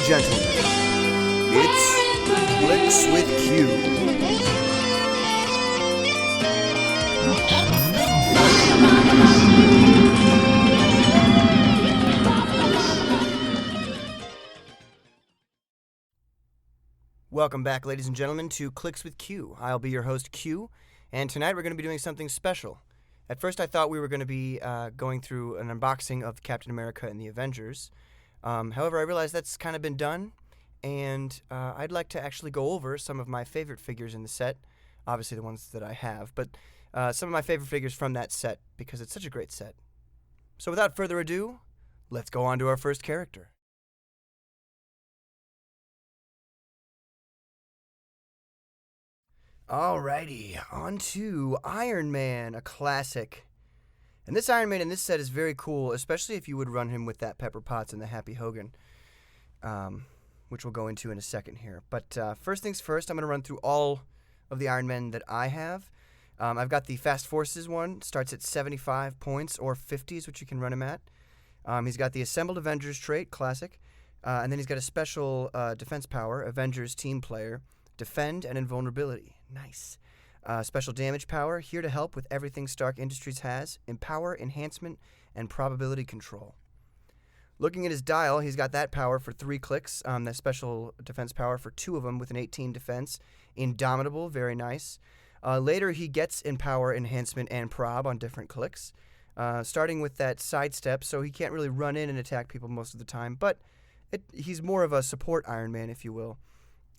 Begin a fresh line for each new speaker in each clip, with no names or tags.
gentlemen, it's Clix with Q. Welcome back, ladies and gentlemen, to Clix with Q. I'll be your host, Q, and tonight we're going to be doing something special. At first, I thought we were going to be going through an unboxing of Captain America and the Avengers. However, I realized that's kind of been done, and I'd like to actually go over some of my favorite figures in the set. Obviously, the ones that I have, but some of my favorite figures from that set, because it's such a great set. So without further ado, let's go on to our first character. Alrighty, on to Iron Man, a classic. And this Iron Man in this set is very cool, especially if you would run him with that Pepper Potts and the Happy Hogan, which we'll go into in a second here. But first things first, I'm going to run through all of the Iron Men that I have. I've got the Fast Forces one, starts at 75 points, or 50 is what you can run him at. He's got the Assembled Avengers trait, classic, and then he's got a special defense power, Avengers Team Player, Defend and Invulnerability. Nice. Special damage power, here to help with everything Stark Industries has, Empower, Enhancement, and Probability Control. Looking at his dial, he's got that power for 3 clicks, that special defense power for 2 of them with an 18 defense. Indomitable, very nice. Later, he gets Empower, Enhancement, and Prob on different clicks, starting with that sidestep, so he can't really run in and attack people most of the time, but he's more of a support Iron Man, if you will.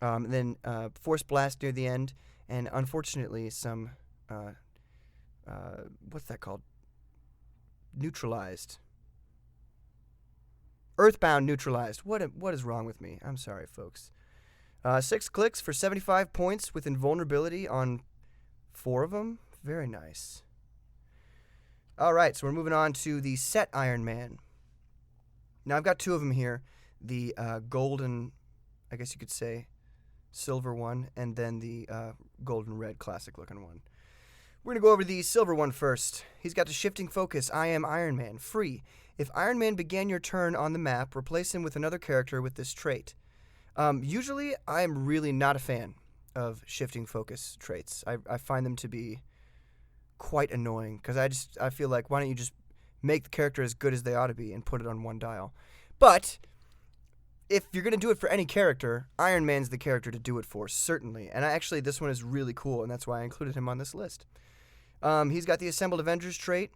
Then Force Blast near the end, and unfortunately some, what's that called? Neutralized. Earthbound neutralized. What is wrong with me? I'm sorry, folks. 6 clicks for 75 points with invulnerability on 4 of them. Very nice. Alright, so we're moving on to the set Iron Man. Now I've got 2 of them here. The golden, I guess you could say, silver one, and then the golden red classic looking one. We're going to go over the silver one first. He's got the shifting focus, I am Iron Man, free. If Iron Man began your turn on the map, replace him with another character with this trait. Usually, I am really not a fan of shifting focus traits. I find them to be quite annoying, because I feel like, why don't you just make the character as good as they ought to be and put it on one dial? But if you're going to do it for any character, Iron Man's the character to do it for, certainly. And actually, this one is really cool, and that's why I included him on this list. He's got the Assembled Avengers trait.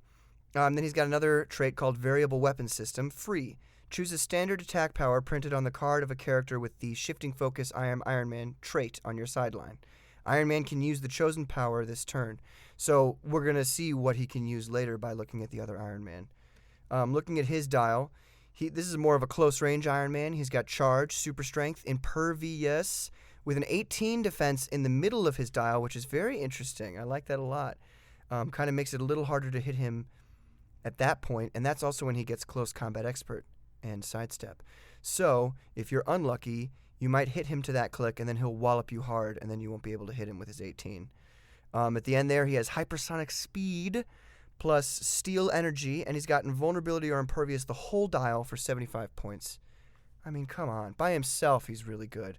Then he's got another trait called Variable Weapon System, free. Choose a standard attack power printed on the card of a character with the Shifting Focus I am Iron Man trait on your sideline. Iron Man can use the chosen power this turn. So we're going to see what he can use later by looking at the other Iron Man. Looking at his dial, this is more of a close-range Iron Man. He's got Charge, Super Strength, Impervious, with an 18 defense in the middle of his dial, which is very interesting. I like that a lot. Kind of makes it a little harder to hit him at that point, and that's also when he gets Close Combat Expert and Sidestep. So, if you're unlucky, you might hit him to that click, and then he'll wallop you hard, and then you won't be able to hit him with his 18. At the end there, he has Hypersonic Speed, plus Steel Energy, and he's got Invulnerability or Impervious the whole dial for 75 points. I mean, come on. By himself, he's really good.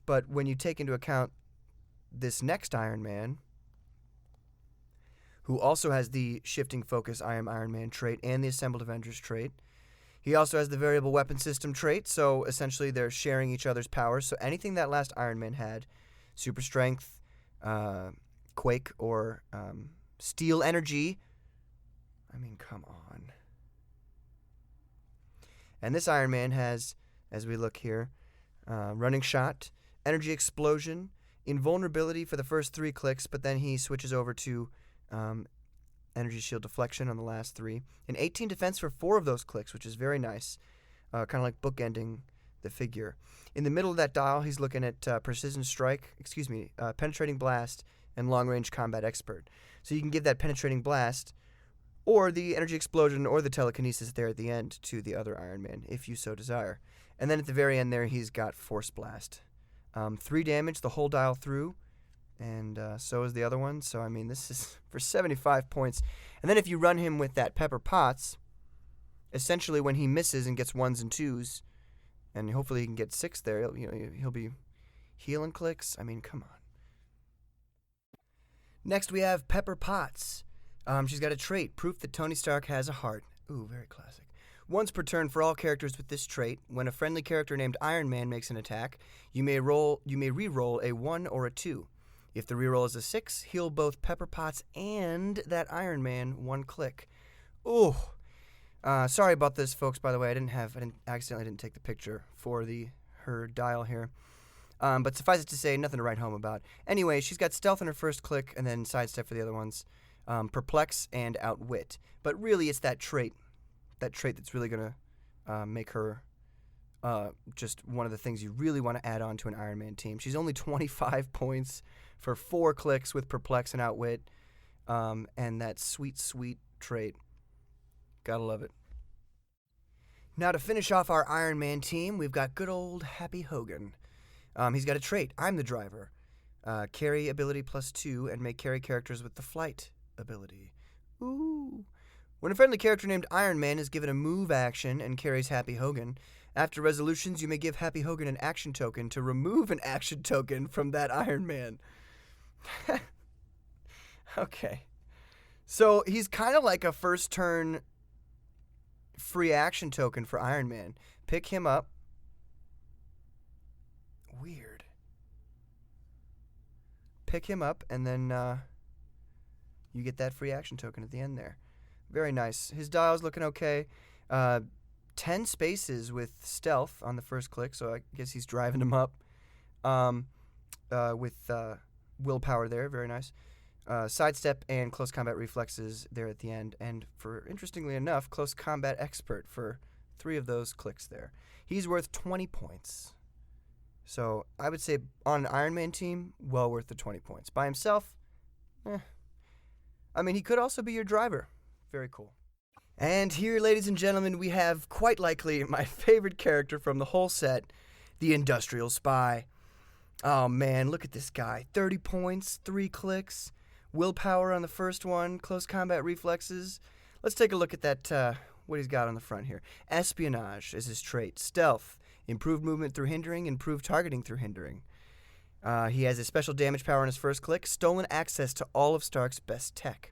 But when you take into account this next Iron Man, who also has the Shifting Focus I am Iron Man trait and the Assembled Avengers trait, he also has the Variable Weapon System trait, so essentially they're sharing each other's powers. So anything that last Iron Man had, Super Strength, Quake, or Steel Energy, I mean, come on. And this Iron Man has, as we look here, Running Shot, Energy Explosion, Invulnerability for the first 3 clicks, but then he switches over to Energy Shield Deflection on the last 3. And 18 defense for 4 of those clicks, which is very nice. Kind of like bookending the figure. In the middle of that dial, he's looking at Precision Strike, Penetrating Blast, and Long Range Combat Expert. So you can give that Penetrating Blast, or the Energy Explosion, or the Telekinesis there at the end to the other Iron Man, if you so desire. And then at the very end there, he's got Force Blast. 3 damage the whole dial through, and so is the other one. So, I mean, this is for 75 points. And then if you run him with that Pepper Potts, essentially when he misses and gets 1s and 2s, And hopefully he can get 6 there. He'll be healing Clix. I mean, come on. Next, we have Pepper Potts. She's got a trait, proof that Tony Stark has a heart. Ooh, very classic. Once per turn for all characters with this trait, when a friendly character named Iron Man makes an attack, you may re-roll a 1 or a 2. If the reroll is a 6, heal both Pepper Potts and that Iron Man 1 click. Ooh. Sorry about this, folks, by the way. I accidentally didn't take the picture for her dial here. But suffice it to say, nothing to write home about. Anyway, she's got stealth in her first click and then sidestep for the other ones. Perplex and outwit. But really, it's that trait that's really going to make her just one of the things you really want to add on to an Iron Man team. She's only 25 points for 4 clicks with perplex and outwit. And that sweet, sweet trait. Gotta love it. Now to finish off our Iron Man team, we've got good old Happy Hogan. He's got a trait, I'm the driver. Carry ability +2 and may carry characters with the flight ability. Ooh. When a friendly character named Iron Man is given a move action and carries Happy Hogan, after resolutions you may give Happy Hogan an action token to remove an action token from that Iron Man. Okay. So he's kind of like a first turn free action token for Iron Man. Pick him up. Weird. Pick him up, and then you get that free action token at the end there. Very nice. His dial's looking okay. 10 spaces with stealth on the first click, so I guess he's driving him up. With willpower there. Very nice. Sidestep and close combat reflexes there at the end. And interestingly enough, close combat expert for 3 of those clicks there. He's worth 20 points. So I would say on an Iron Man team, well worth the 20 points. By himself, I mean, he could also be your driver. Very cool. And here, ladies and gentlemen, we have quite likely my favorite character from the whole set, the Industrial Spy. Oh man, look at this guy. 30 points, 3 clicks. Willpower on the first one, close combat reflexes. Let's take a look at that, what he's got on the front here. Espionage is his trait. Stealth, improved movement through hindering, improved targeting through hindering. He has a special damage power on his first click, stolen access to all of Stark's best tech.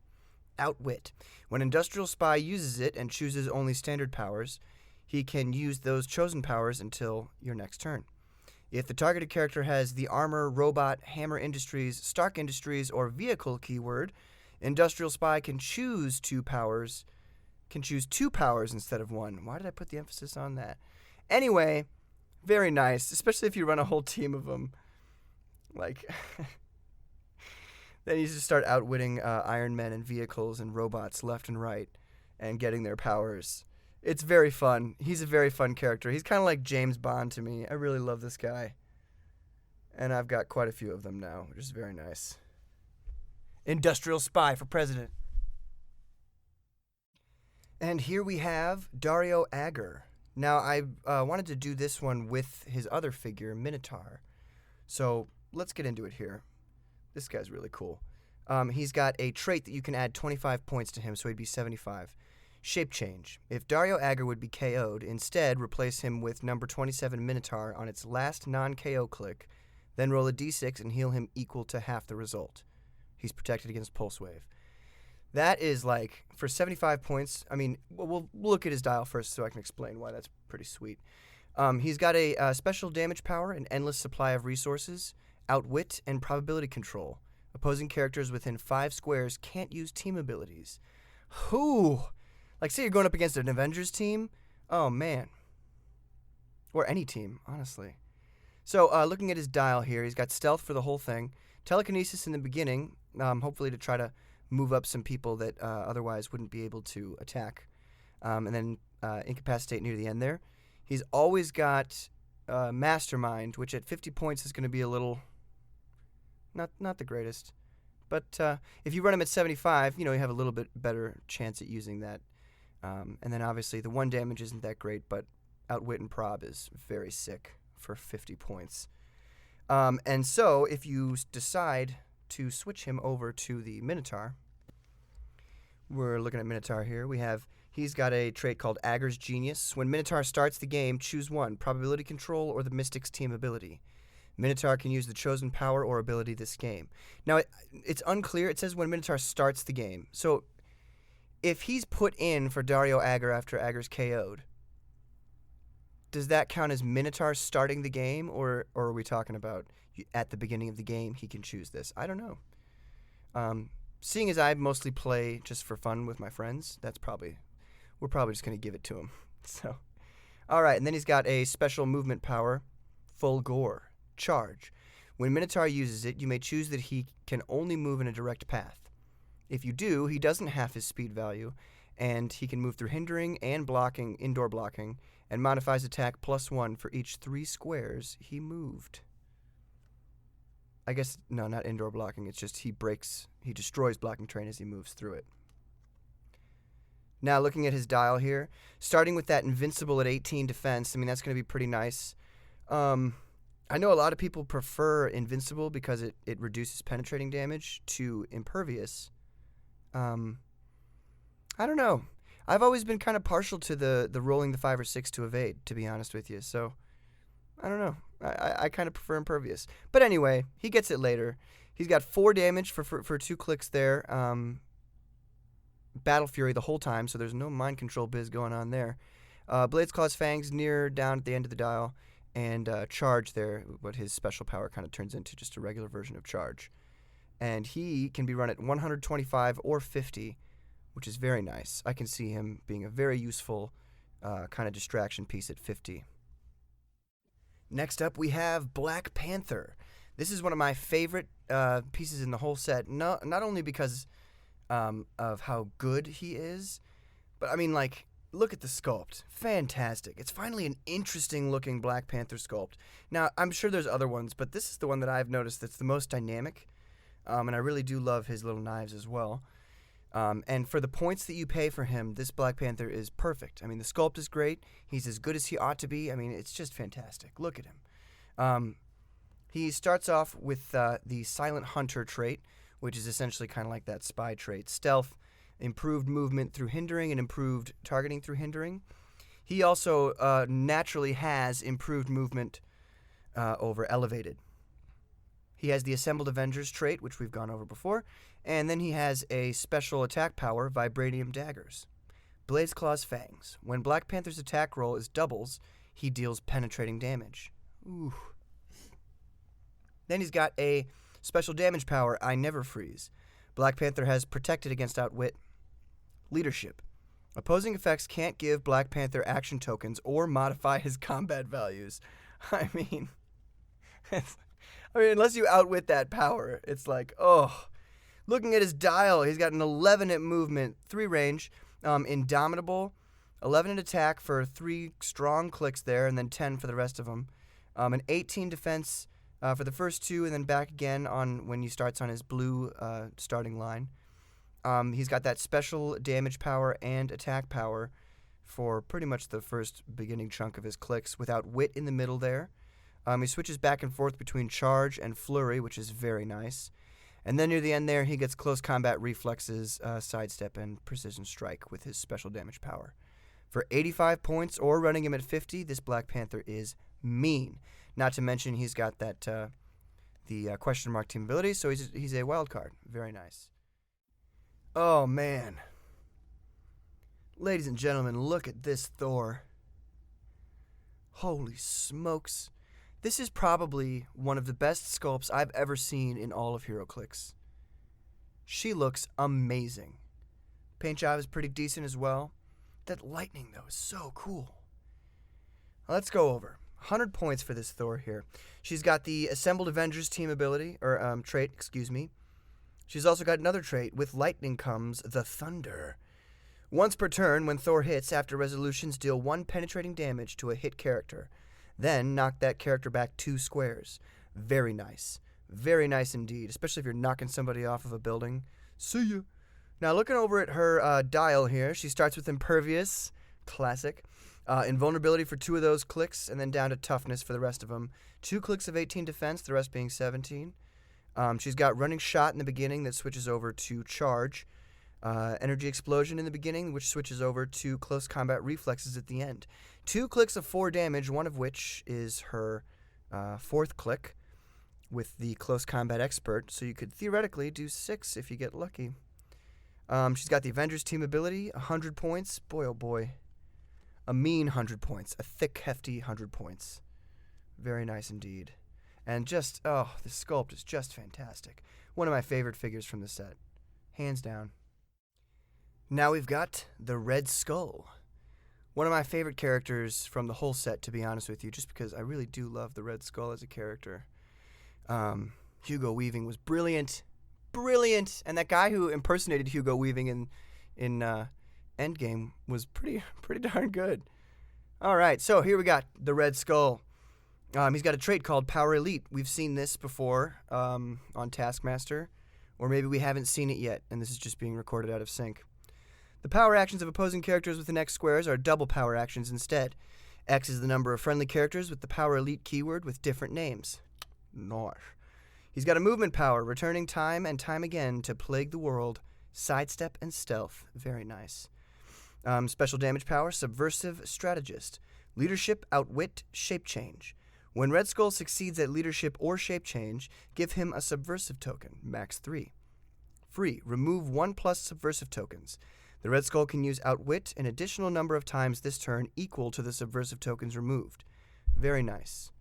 Outwit. When Industrial Spy uses it and chooses only standard powers, he can use those chosen powers until your next turn. If the targeted character has the Armor, Robot, Hammer Industries, Stark Industries, or Vehicle keyword, Industrial Spy can choose 2 powers instead of 1. Why did I put the emphasis on that? Anyway, very nice, especially if you run a whole team of them. Like, then you just start outwitting Iron Men and vehicles and robots left and right and getting their powers. It's very fun. He's a very fun character. He's kind of like James Bond to me. I really love this guy. And I've got quite a few of them now, which is very nice. Industrial Spy for president. And here we have Dario Agger. Now, I wanted to do this one with his other figure, Minotaur. So let's get into it here. This guy's really cool. He's got a trait that you can add 25 points to him, so he'd be 75. Shape change. If Dario Agger would be KO'd, instead replace him with number 27 Minotaur on its last non-KO click, then roll a d6 and heal him equal to half the result. He's protected against Pulse Wave. That is like, for 75 points, I mean, we'll look at his dial first so I can explain why that's pretty sweet. He's got a special damage power, an endless supply of resources, outwit, and probability control. Opposing characters within 5 squares can't use team abilities. Whew! Like, say you're going up against an Avengers team. Oh, man. Or any team, honestly. So, looking at his dial here, he's got stealth for the whole thing. Telekinesis in the beginning, hopefully to try to move up some people that otherwise wouldn't be able to attack. And then incapacitate near the end there. He's always got Mastermind, which at 50 points is going to be a little... Not the greatest. But if you run him at 75, you have a little bit better chance at using that. And then obviously the 1 damage isn't that great, but Outwit and Prob is very sick for 50 points. And so if you decide to switch him over to the Minotaur, we're looking at Minotaur here. He's got a trait called Agger's Genius. When Minotaur starts the game, choose one, Probability Control or the Mystic's Team Ability. Minotaur can use the chosen power or ability this game. Now, it's unclear. It says when Minotaur starts the game. So, if he's put in for Dario Agger after Agger's KO'd, does that count as Minotaur starting the game, or are we talking about at the beginning of the game he can choose this? I don't know. Seeing as I mostly play just for fun with my friends, we're probably just going to give it to him. So, all right, and then he's got a special movement power, Full Gore. Charge. When Minotaur uses it, you may choose that he can only move in a direct path. If you do, he doesn't half his speed value, and he can move through hindering and blocking, indoor blocking, and modifies attack +1 for each 3 squares he moved. I guess, no, not indoor blocking. It's just he destroys blocking terrain as he moves through it. Now, looking at his dial here, starting with that invincible at 18 defense, I mean, that's going to be pretty nice. I know a lot of people prefer invincible because it reduces penetrating damage to impervious. I don't know. I've always been kind of partial to the rolling the 5 or 6 to evade, to be honest with you. So, I don't know. I kind of prefer impervious. But anyway, he gets it later. He's got 4 damage for 2 clicks there. Battle Fury the whole time, so there's no mind control biz going on there. Blades, Claws, Fangs near down at the end of the dial. And Charge there, what his special power kind of turns into, just a regular version of Charge. And he can be run at 125 or 50, which is very nice. I can see him being a very useful kind of distraction piece at 50. Next up, we have Black Panther. This is one of my favorite pieces in the whole set, not only because of how good he is, but I mean, like, look at the sculpt. Fantastic. It's finally an interesting-looking Black Panther sculpt. Now, I'm sure there's other ones, but this is the one that I've noticed that's the most dynamic, and I really do love his little knives as well. And for the points that you pay for him, this Black Panther is perfect. I mean, the sculpt is great. He's as good as he ought to be. I mean, it's just fantastic. Look at him. He starts off with the Silent Hunter trait, which is essentially kind of like that spy trait. Stealth, improved movement through hindering, and improved targeting through hindering. He also naturally has improved movement over elevated. He has the Assembled Avengers trait, which we've gone over before, and then he has a special attack power, Vibranium Daggers. Blades, Claws, Fangs. When Black Panther's attack roll is doubles, he deals penetrating damage. Ooh. Then he's got a special damage power, I Never Freeze. Black Panther has protected against outwit. Leadership. Opposing effects can't give Black Panther action tokens or modify his combat values. I mean, unless you outwit that power, it's like, oh. Looking at his dial, he's got an 11 at movement, 3 range, Indomitable, 11 at attack for 3 strong clicks there, and then 10 for the rest of them. An 18 defense for the first 2, and then back again on when he starts on his blue starting line. He's got that special damage power and attack power for pretty much the first beginning chunk of his clicks, without wit in the middle there. He switches back and forth between charge and flurry, which is very nice. And then near the end there, he gets close combat reflexes, sidestep, and precision strike with his special damage power. For 85 points, or running him at 50, this Black Panther is mean. Not to mention he's got that the question mark team ability, so he's a wild card. Very nice. Oh, man. Ladies and gentlemen, look at this Thor. Holy smokes. This is probably one of the best sculpts I've ever seen in all of Heroclix. She looks amazing. Paint job is pretty decent as well. That lightning, though, is so cool. Let's go over. 100 points for this Thor here. She's got the Assembled Avengers team ability, or trait, excuse me. She's also got another trait. With lightning comes the thunder. Once per turn, when Thor hits, after resolutions, deal 1 penetrating damage to a hit character. Then knock that character back 2 squares. Very nice. Very nice indeed, especially if you're knocking somebody off of a building. See ya. Now, looking over at her dial here, she starts with Impervious. Classic. Invulnerability for 2 of those clicks, and then down to Toughness for the rest of them. 2 clicks of 18 defense, the rest being 17. She's got Running Shot in the beginning that switches over to Charge. Energy Explosion in the beginning, which switches over to Close Combat Reflexes at the end. 2 clicks of 4 damage, one of which is her 4th click with the Close Combat Expert, so you could theoretically do 6 if you get lucky. She's got the Avengers team ability, 100 points. Boy, oh boy. A mean 100 points. A thick, hefty 100 points. Very nice indeed. And just, oh, the sculpt is just fantastic. One of my favorite figures from the set. Hands down. Now we've got the Red Skull. One of my favorite characters from the whole set, to be honest with you, just because I really do love the Red Skull as a character. Hugo Weaving was brilliant. Brilliant! And that guy who impersonated Hugo Weaving in Endgame was pretty darn good. All right, so here we got the Red Skull. He's got a trait called Power Elite. We've seen this before on Taskmaster, or maybe we haven't seen it yet, and this is just being recorded out of sync. The power actions of opposing characters within X squares are double power actions instead. X is the number of friendly characters with the Power Elite keyword with different names. Nice. He's got a movement power, returning time and time again to plague the world, sidestep, and stealth. Very nice. Special damage power, Subversive Strategist. Leadership, Outwit, Shape Change. When Red Skull succeeds at leadership or shape change, give him a subversive token, max 3. Free, remove 1+ subversive tokens. The Red Skull can use Outwit an additional number of times this turn equal to the subversive tokens removed. Very nice.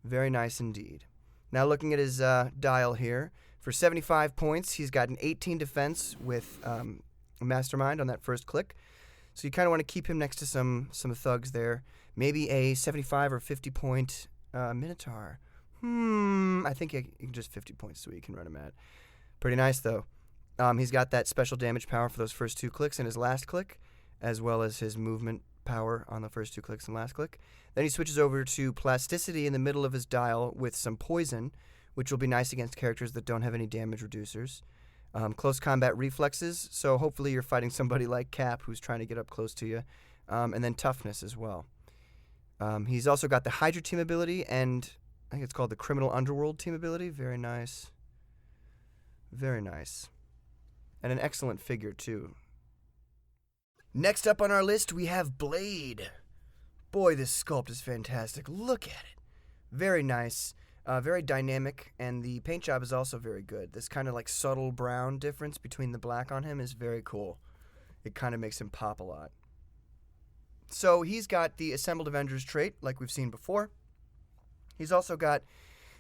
Very nice indeed. Now looking at his dial here, for 75 points, he's got an 18 defense with a Mastermind on that first click. So you kind of want to keep him next to some thugs there. Maybe a 75 or 50 point Minotaur. I think he can just 50 points so he can run him at. Pretty nice though. He's got that special damage power for those first 2 clicks and his last click, as well as his movement power on the first 2 clicks and last click. Then he switches over to Plasticity in the middle of his dial with some Poison, which will be nice against characters that don't have any damage reducers. Close Combat Reflexes, so hopefully you're fighting somebody like Cap who's trying to get up close to you. And then Toughness as well. He's also got the Hydra team ability, and I think it's called the Criminal Underworld team ability. Very nice. Very nice. And an excellent figure, too. Next up on our list, we have Blade. Boy, this sculpt is fantastic. Look at it. Very nice. Very dynamic, and the paint job is also very good. This kind of like subtle brown difference between the black on him is very cool. It kind of makes him pop a lot. So he's got the Assembled Avengers trait, like we've seen before. He's also got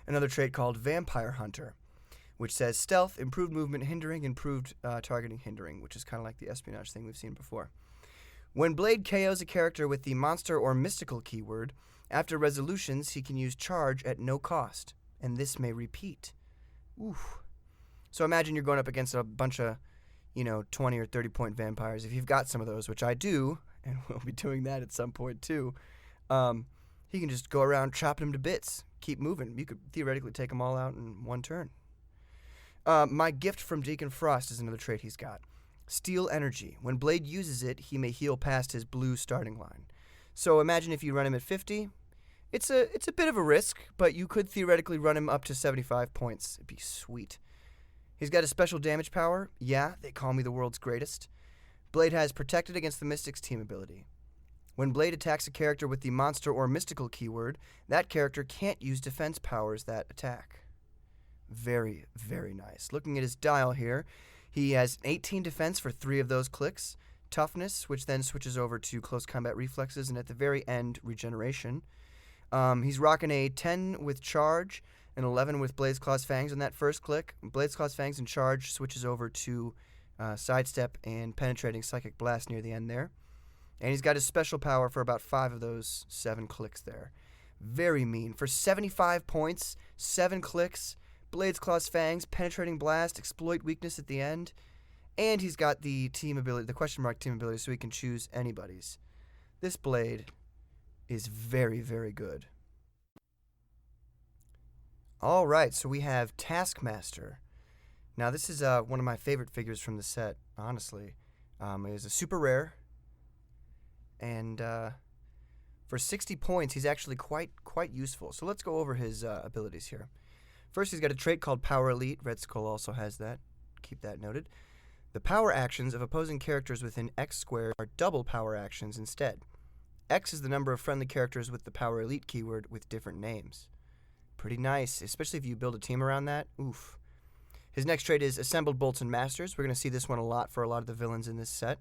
another trait called Vampire Hunter, which says stealth, improved movement hindering, improved targeting hindering, which is kind of like the espionage thing we've seen before. When Blade KOs a character with the monster or mystical keyword, after resolutions, he can use charge at no cost, and this may repeat. Oof. So imagine you're going up against a bunch of, 20 or 30 point vampires. If you've got some of those, which I do, and we'll be doing that at some point too, he can just go around chopping them to bits. Keep moving. You could theoretically take them all out in one turn. My Gift from Deacon Frost is another trait he's got. Steal Energy. When Blade uses it, he may heal past his blue starting line. So imagine if you run him at 50. It's a bit of a risk, but you could theoretically run him up to 75 points. It'd be sweet. He's got a special damage power. Yeah, they call me the world's greatest. Blade has Protected against the Mystics team ability. When Blade attacks a character with the monster or mystical keyword, that character can't use defense powers that attack. Very, very nice. Looking at his dial here, he has 18 defense for 3 of those clicks, Toughness, which then switches over to Close Combat Reflexes, and at the very end, Regeneration. He's rocking a 10 with Charge, and 11 with Blaze Claw's Fangs on that first click. Blaze Claw's Fangs and Charge switches over to Sidestep and Penetrating Psychic Blast near the end there. And he's got his special power for about 5 of those 7 clicks there. Very mean. For 75 points, 7 clicks, Blaze Claw's Fangs, Penetrating Blast, Exploit Weakness at the end. And he's got the team ability, the question mark team ability, so he can choose anybody's. This Blade is very, very good. All right, so we have Taskmaster. Now, this is one of my favorite figures from the set, honestly. It is a super rare, and for 60 points, he's actually quite useful. So let's go over his abilities here. First, he's got a trait called Power Elite. Red Skull also has that. Keep that noted. The power actions of opposing characters within X squared are double power actions instead. X is the number of friendly characters with the power elite keyword with different names. Pretty nice, especially if you build a team around that. Oof. His next trait is Assembled Bolts and Masters. We're going to see this one a lot for a lot of the villains in this set.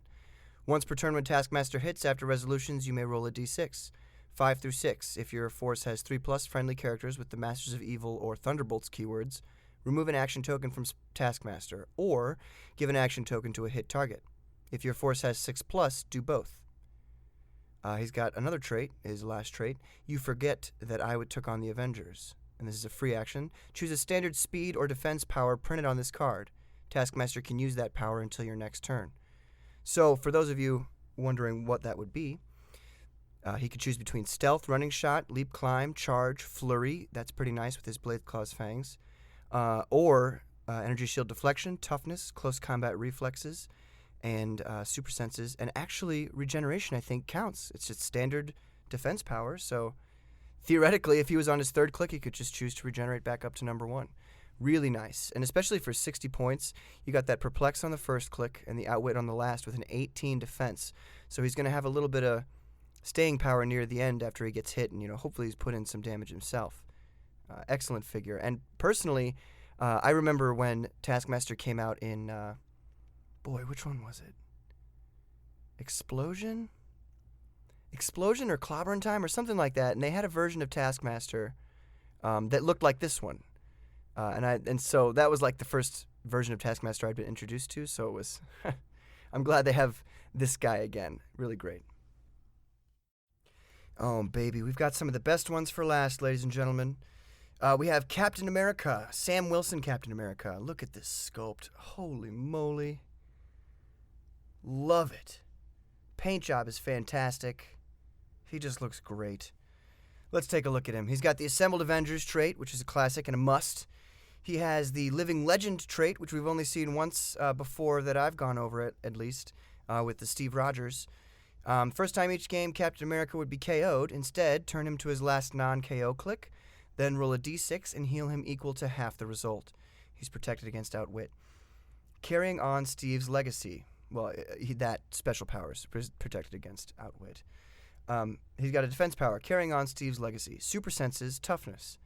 Once per turn when Taskmaster hits, after resolutions, you may roll a d6. 5 through 6. If your force has 3+ friendly characters with the Masters of Evil or Thunderbolts keywords, remove an action token from Taskmaster, or give an action token to a hit target. If your force has 6+, do both. He's got another trait, his last trait. You forget that I took on the Avengers. And this is a free action. Choose a standard speed or defense power printed on this card. Taskmaster can use that power until your next turn. So, for those of you wondering what that would be, he could choose between Stealth, Running Shot, Leap, Climb, Charge, Flurry. That's pretty nice with his Blade Claw's Fangs. Or Energy Shield Deflection, Toughness, Close Combat Reflexes, and Super Senses. And actually, Regeneration, I think, counts. It's just standard defense power, so theoretically, if he was on his third click, he could just choose to regenerate back up to number 1. Really nice. And especially for 60 points, you got that Perplex on the first click and the Outwit on the last with an 18 defense. So he's going to have a little bit of staying power near the end after he gets hit, and hopefully he's put in some damage himself. Excellent figure. And personally, I remember when Taskmaster came out in, boy, which one was it? Explosion or Clobberin' Time or something like that, and they had a version of Taskmaster that looked like this one. And so that was like the first version of Taskmaster I'd been introduced to, so it was I'm glad they have this guy again. Really great. Oh, baby, we've got some of the best ones for last, ladies and gentlemen. We have Captain America, Sam Wilson Captain America. Look at this sculpt. Holy moly. Love it. Paint job is fantastic. He just looks great. Let's take a look at him. He's got the Assembled Avengers trait, which is a classic and a must. He has the Living Legend trait, which we've only seen once before that I've gone over it, at least, with the Steve Rogers. First time each game Captain America would be KO'd. Instead, turn him to his last non-KO click, then roll a d6 and heal him equal to half the result. He's protected against Outwit. Carrying on Steve's legacy. Well, that special power is protected against Outwit. He's got a defense power, carrying on Steve's legacy. Super Senses, Toughness.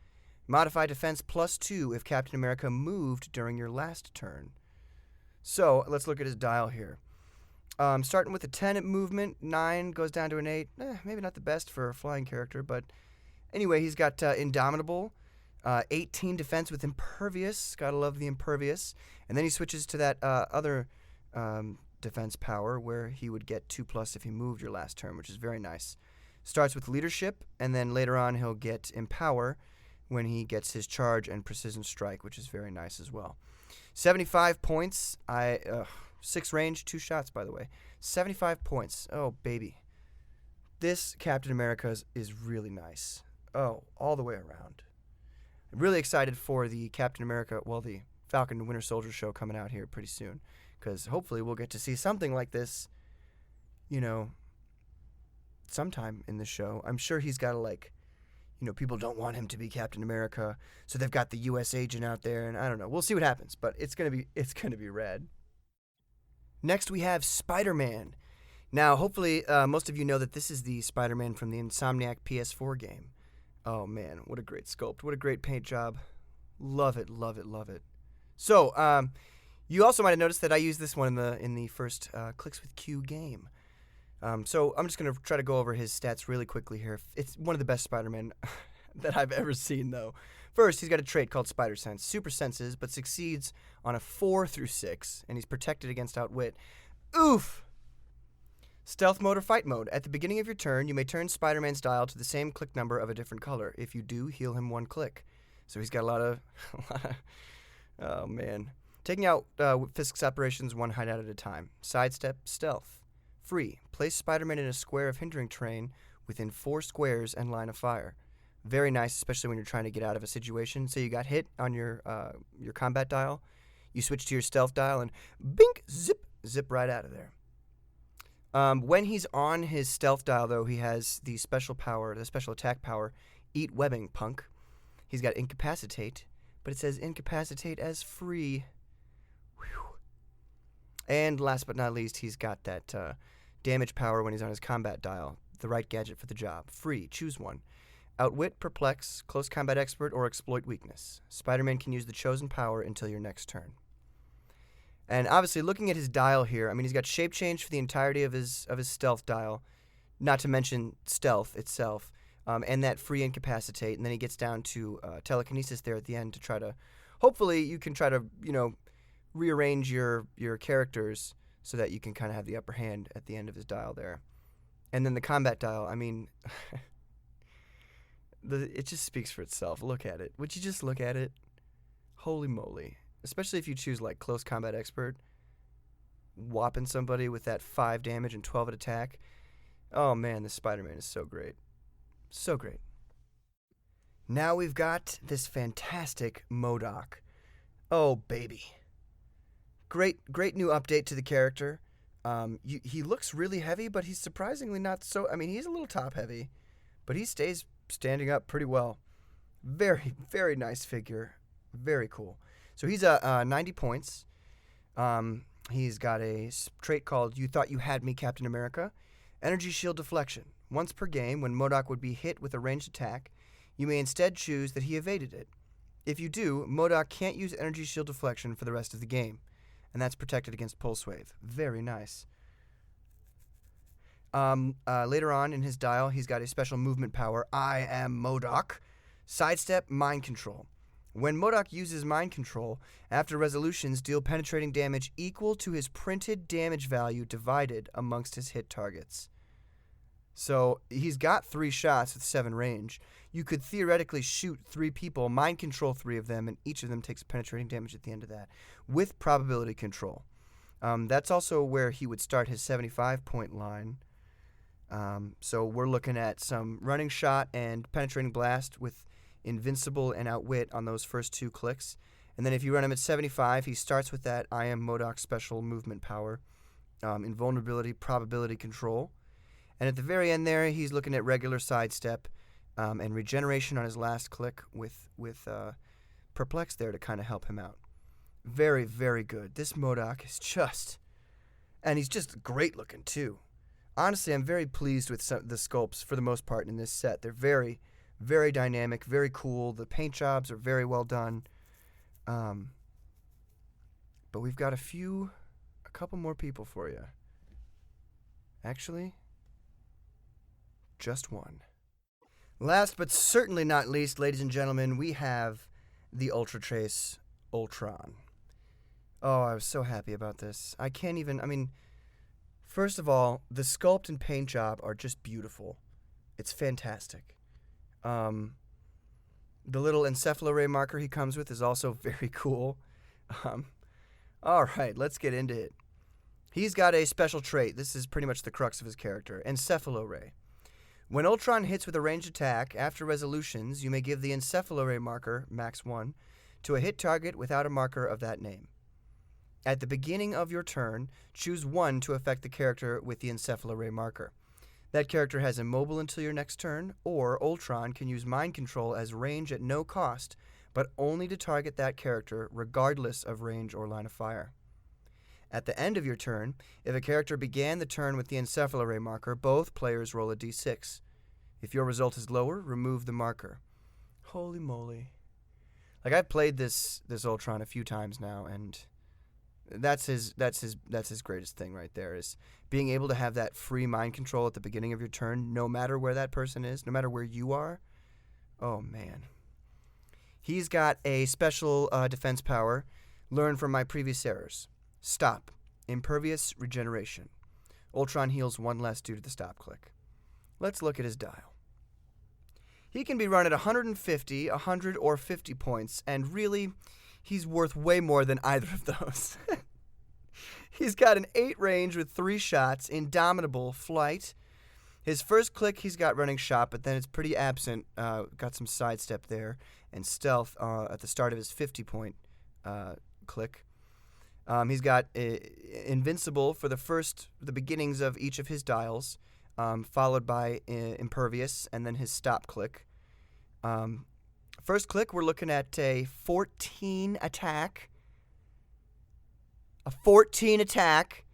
Modify defense +2 if Captain America moved during your last turn. So, let's look at his dial here. Starting with a 10 at movement, 9 goes down to an 8. Maybe not the best for a flying character, but anyway, he's got Indomitable, 18 defense with Impervious. Gotta love the Impervious. And then he switches to that other defense power where he would get 2+ if he moved your last turn, which is very nice. Starts with Leadership, and then later on he'll get Empower when he gets his Charge and Precision Strike, which is very nice as well. 75 points. 6 range, 2 shots, by the way. 75 points. Oh, baby. This Captain America is really nice. Oh, all the way around. I'm really excited for the Captain America, well, the Falcon and Winter Soldier show coming out here pretty soon, because hopefully we'll get to see something like this, sometime in the show. I'm sure he's got to, people don't want him to be Captain America, so they've got the U.S. agent out there, and I don't know. We'll see what happens, but it's gonna be rad. Next, we have SpiderMan. Now, hopefully, most of you know that this is the Spider-Man from the Insomniac PS4 game. Oh, man, what a great sculpt. What a great paint job. Love it, love it, love it. So, you also might have noticed that I used this one in the first Clix with Q game. So, I'm just going to try to go over his stats really quickly here. It's one of the best Spider-Man that I've ever seen, though. First, he's got a trait called Spider Sense. Super Senses, but succeeds on a 4 through 6, and he's protected against Outwit. Oof! Stealth Mode or Fight Mode. At the beginning of your turn, you may turn Spider-Man's dial to the same click number of a different color. If you do, heal him 1 click. So he's got a lot of oh, man. Taking out Fisk's operations 1 hideout at a time. Sidestep, Stealth. Free. Place Spider-Man in a square of hindering terrain within 4 squares and line of fire. Very nice, especially when you're trying to get out of a situation. Say you got hit on your combat dial. You switch to your stealth dial and bink, zip right out of there. When he's on his stealth dial, though, he has the special power, the special attack power, Eat Webbing, punk. He's got Incapacitate, but it says Incapacitate as free. Whew. And last but not least, he's got that damage power when he's on his combat dial. The right gadget for the job. Free. Choose one. Outwit, Perplex, Close Combat Expert, or Exploit Weakness. Spider-Man can use the chosen power until your next turn. And obviously, looking at his dial here, I mean, he's got Shape Change for the entirety of his stealth dial, not to mention stealth itself, and that free Incapacitate, and then he gets down to Telekinesis there at the end to try to, hopefully you can try to, rearrange your characters so that you can kind of have the upper hand at the end of his dial there. And then the combat dial, I mean, it just speaks for itself. Look at it. Would you just look at it? Holy moly. Especially if you choose, like, Close Combat Expert. Whopping somebody with that 5 damage and 12 at attack. Oh, man, this Spider-Man is so great. So great. Now we've got this fantastic MODOK. Oh, baby. Great new update to the character. He looks really heavy, but he's surprisingly not so... I mean, he's a little top-heavy, but he stays standing up pretty well. Very, very nice figure. Very cool. So he's 90 points. He's got a trait called You Thought You Had Me, Captain America. Energy Shield Deflection. Once per game, when MODOK would be hit with a ranged attack, you may instead choose that he evaded it. If you do, MODOK can't use Energy Shield Deflection for the rest of the game. And that's protected against Pulse Wave. Very nice. Later on in his dial, he's got a special movement power, I am MODOK. Sidestep, Mind Control. When MODOK uses Mind Control, after resolutions deal penetrating damage equal to his printed damage value divided amongst his hit targets. So he's got 3 shots with 7 range. You could theoretically shoot 3 people, Mind Control 3 of them, and each of them takes penetrating damage at the end of that, with probability control. That's also where he would start his 75-point line. So we're looking at some running shot and penetrating blast with Invincible and Outwit on those first 2 clicks. And then if you run him at 75, he starts with that I am MODOK special movement power, invulnerability, probability control. And at the very end there, he's looking at regular sidestep and regeneration on his last click with Perplex there to kind of help him out. Very, very good. This MODOK is just... And he's just great looking, too. Honestly, I'm very pleased with the sculpts for the most part in this set. They're very, very dynamic, very cool. The paint jobs are very well done. But we've got a couple more people for you. Actually, just one. Last but certainly not least, ladies and gentlemen, we have the Ultra Trace Ultron. Oh, I was so happy about this. I can't even, first of all, the sculpt and paint job are just beautiful. It's fantastic. The little encephaloray marker he comes with is also very cool. All right, let's get into it. He's got a special trait. This is pretty much the crux of his character. Encephaloray. When Ultron hits with a ranged attack, after resolutions, you may give the Encephaloray marker, max 1, to a hit target without a marker of that name. At the beginning of your turn, choose 1 to affect the character with the Encephaloray marker. That character has immobile until your next turn, or Ultron can use Mind Control as range at no cost, but only to target that character regardless of range or line of fire. At the end of your turn, if a character began the turn with the Encephaloray marker, both players roll a d6. If your result is lower, remove the marker. Holy moly. Like, I've played this Ultron a few times now, and that's his greatest thing right there, is being able to have that free mind control at the beginning of your turn, no matter where that person is, no matter where you are. Oh, man. He's got a special defense power, learned from my previous errors. Stop. Impervious regeneration. Ultron heals 1 less due to the stop click. Let's look at his dial. He can be run at 150, 100, or 50 points, and really, he's worth way more than either of those. He's got an 8 range with 3 shots, Indomitable, Flight. His first click, he's got running shot, but then it's pretty absent. Got some sidestep there, and stealth at the start of his 50-point click. He's got Invincible for the beginnings of each of his dials, followed by Impervious, and then his stop click. First click, we're looking at a 14 attack. a 14 attack,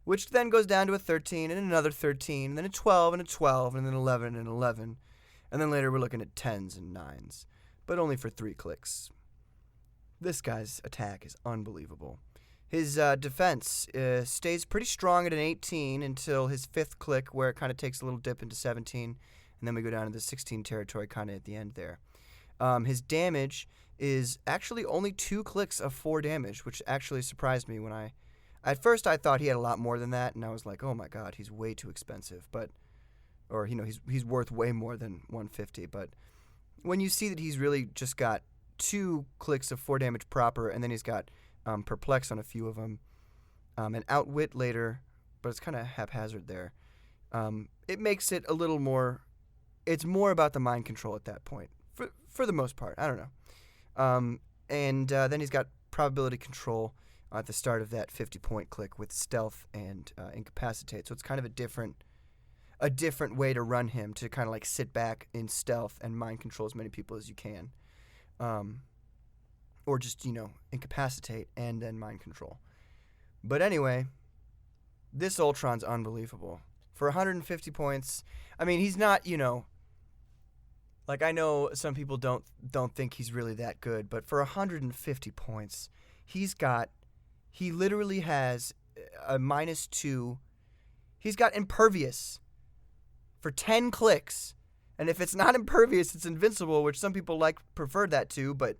which then goes down to a 13 and another 13, and then a 12 and a 12, and then 11 and 11. And then later we're looking at 10s and 9s, but only for 3 clicks. This guy's attack is unbelievable. His defense stays pretty strong at an 18 until his 5th click, where it kind of takes a little dip into 17, and then we go down to the 16 territory kind of at the end there. His damage is actually only 2 clicks of 4 damage, which actually surprised me when at first I thought he had a lot more than that, and I was like, oh my god, he's way too expensive, or he's worth way more than 150, but when you see that he's really just got 2 clicks of 4 damage proper, and then he's got Perplex on a few of them, and Outwit later, but it's kind of haphazard there. It makes it a little more. It's more about the mind control at that point, for the most part. I don't know. And then he's got probability control at the start of that 50-point click with stealth and incapacitate. So it's kind of a different way to run him, to kind of like sit back in stealth and mind control as many people as you can. Or just, incapacitate and then mind control. But anyway, this Ultron's unbelievable. For 150 points, I mean, he's not, like, I know some people don't think he's really that good, but for 150 points, he literally has a -2. He's got Impervious for 10 clicks. And if it's not Impervious, it's Invincible, which some people prefer that too, but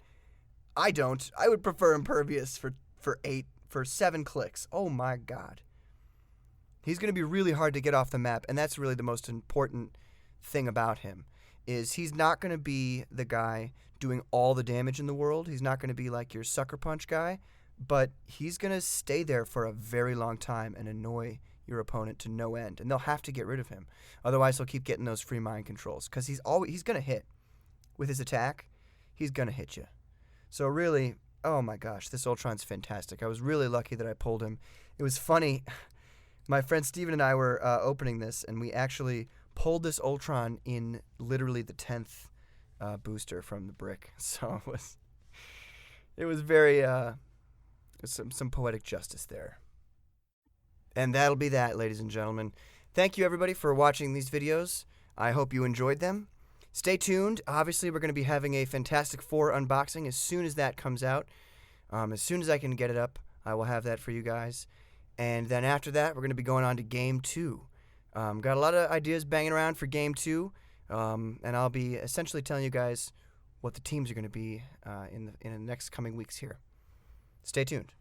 I don't. I would prefer Impervious for 7 clicks. Oh my god. He's going to be really hard to get off the map, and that's really the most important thing about him, is he's not going to be the guy doing all the damage in the world. He's not going to be like your Sucker Punch guy, but he's going to stay there for a very long time and annoy your opponent to no end, and they'll have to get rid of him. Otherwise, he'll keep getting those free mind controls, because he's going to hit. With his attack, he's going to hit you. So really, oh my gosh, this Ultron's fantastic. I was really lucky that I pulled him. It was funny. My friend Steven and I were opening this, and we actually pulled this Ultron in literally the 10th booster from the brick. So it was very some poetic justice there. And that'll be that, ladies and gentlemen. Thank you, everybody, for watching these videos. I hope you enjoyed them. Stay tuned. Obviously, we're going to be having a Fantastic Four unboxing as soon as that comes out. As soon as I can get it up, I will have that for you guys. And then after that, we're going to be going on to Game 2. Got a lot of ideas banging around for Game 2, and I'll be essentially telling you guys what the teams are going to be in the next coming weeks here. Stay tuned.